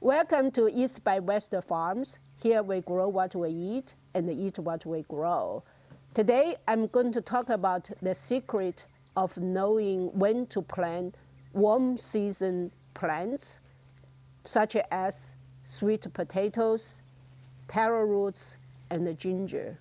Welcome to East by West Farms. Here we grow what we eat and eat what we grow. Today I'm going to talk about the secret of knowing when to plant warm season plants, such as sweet potatoes, taro roots, and the ginger.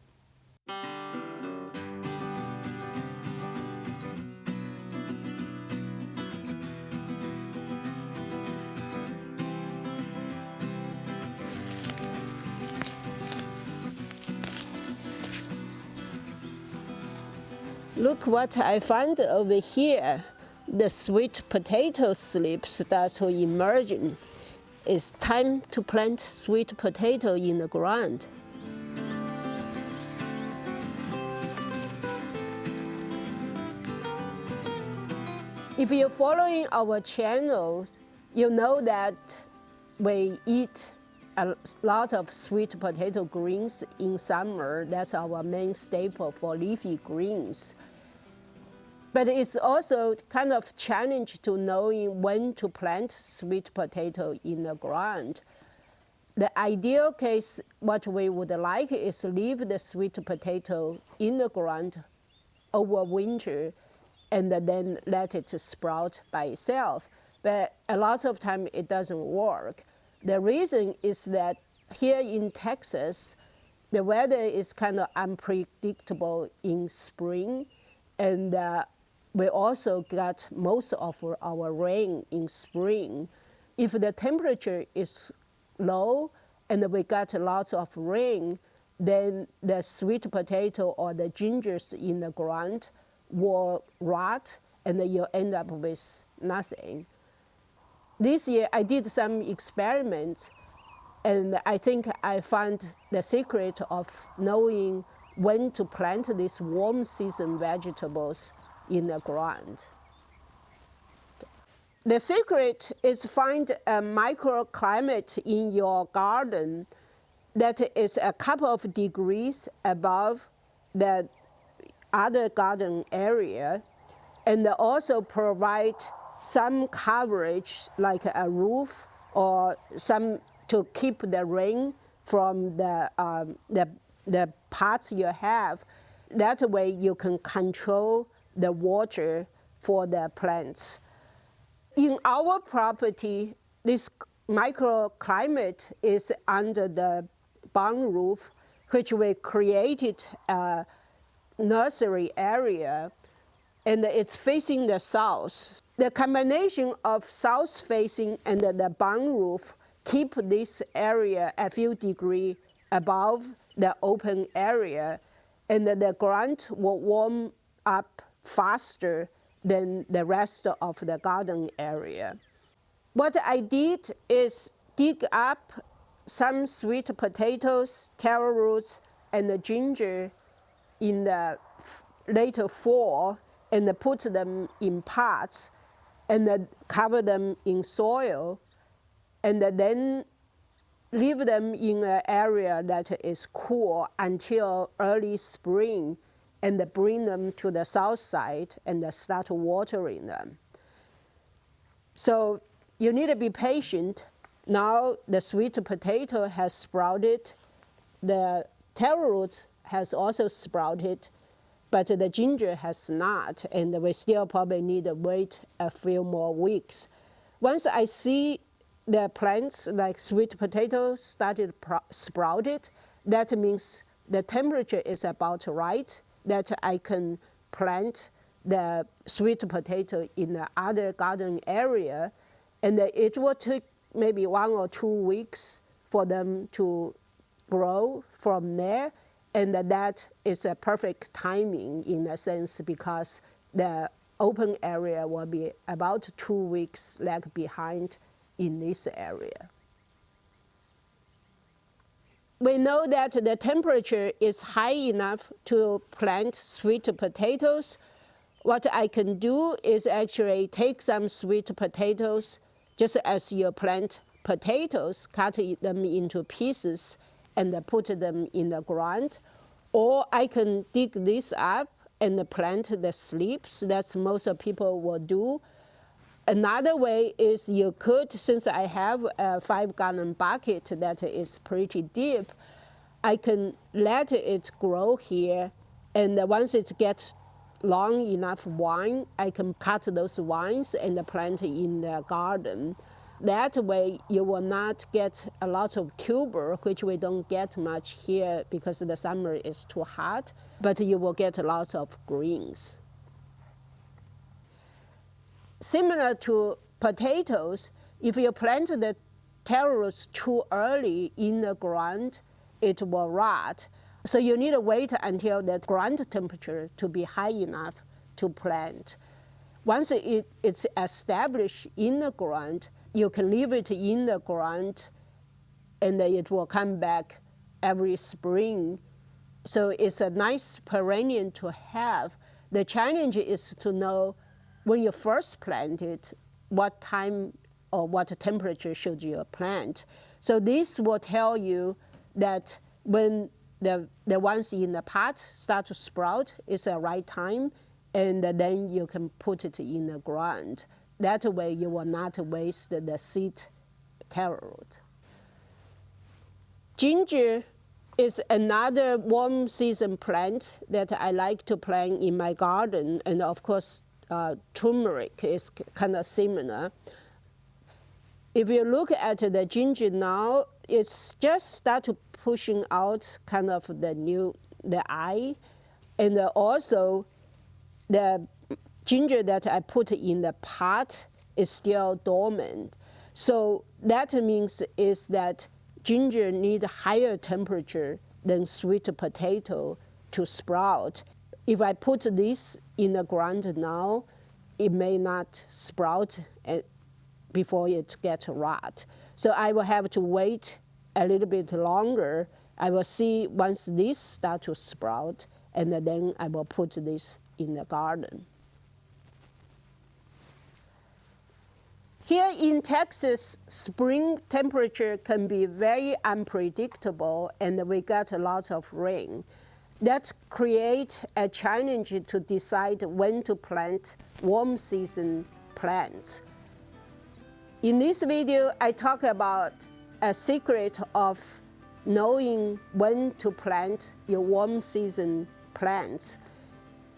Look what I found over here. The sweet potato slips start to emerge. It's time to plant sweet potato in the ground. If you're following our channel, you know that we eat a lot of sweet potato greens in summer. That's our main staple for leafy greens. But it's also kind of challenge to knowing when to plant sweet potato in the ground. The ideal case, what we would like is leave the sweet potato in the ground over winter and then let it sprout by itself. But a lot of time it doesn't work. The reason is that here in Texas, the weather is kind of unpredictable in spring, and we also got most of our rain in spring. If the temperature is low and we got lots of rain, then the sweet potato or the gingers in the ground will rot and you'll end up with nothing. This year I did some experiments, and I think I found the secret of knowing when to plant these warm season vegetables in the ground. The secret is find a microclimate in your garden that is a couple of degrees above the other garden area, and also provide some coverage like a roof or some to keep the rain from the pots you have. That way you can control the water for the plants. In our property, this microclimate is under the barn roof, which we created a nursery area, and it's facing the south. The combination of south facing and the barn roof keep this area a few degrees above the open area, and the ground will warm up faster than the rest of the garden area. What I did is dig up some sweet potatoes, taro roots, and the ginger in the later fall, and put them in pots and then cover them in soil, and then leave them in an area that is cool until early spring, and bring them to the south side and start watering them. So you need to be patient. Now the sweet potato has sprouted, the taro root has also sprouted, but the ginger has not, and we still probably need to wait a few more weeks. Once I see the plants like sweet potatoes started sprouted, that means the temperature is about right, that I can plant the sweet potato in the other garden area, and it will take maybe 1 or 2 weeks for them to grow from there. And that is a perfect timing in a sense, because the open area will be about 2 weeks lag behind in this area. We know that the temperature is high enough to plant sweet potatoes. What I can do is actually take some sweet potatoes, just as you plant potatoes, cut them into pieces and put them in the ground. Or I can dig this up and plant the slips. That's most people will do. Another way is you could, since I have a 5-gallon bucket that is pretty deep, I can let it grow here, and once it gets long enough vine, I can cut those vines and plant in the garden. That way you will not get a lot of tuber, which we don't get much here because the summer is too hot, but you will get lots of greens. Similar to potatoes, if you plant the taro roots too early in the ground, it will rot. So you need to wait until the ground temperature to be high enough to plant. Once it's established in the ground, you can leave it in the ground and it will come back every spring. So it's a nice perennial to have. The challenge is to know when you first plant it, what time or what temperature should you plant. So this will tell you that when the ones in the pot start to sprout, it's the right time, and then you can put it in the ground. That way you will not waste the seed taro root. Ginger is another warm season plant that I like to plant in my garden, and of course turmeric is kind of similar. If you look at the ginger now, it's just start to pushing out kind of the eye, and also the ginger that I put in the pot is still dormant. So that means is that ginger need higher temperature than sweet potato to sprout. If I put this in the ground now, it may not sprout before it gets rot. So I will have to wait a little bit longer. I will see once this start to sprout, and then I will put this in the garden. Here in Texas, spring temperature can be very unpredictable, and we got a lot of rain. That creates a challenge to decide when to plant warm season plants. In this video, I talk about a secret of knowing when to plant your warm season plants.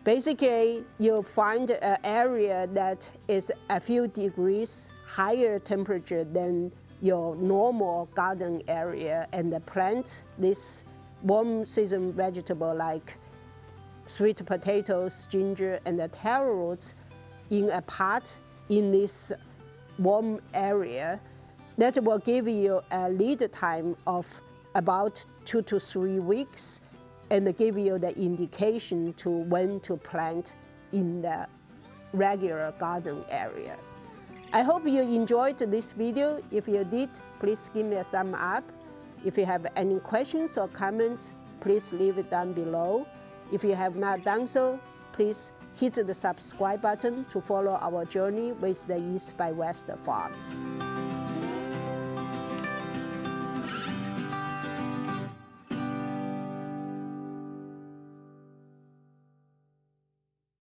Basically, you'll find an area that is a few degrees higher temperature than your normal garden area, and plant this warm season vegetable like sweet potatoes, ginger, and the taro roots in a pot in this warm area. That will give you a lead time of about 2 to 3 weeks, and give you the indication to when to plant in the regular garden area. I hope you enjoyed this video. If you did, please give me a thumb up. If you have any questions or comments, please leave it down below. If you have not done so, please hit the subscribe button to follow our journey with the East by West Farms.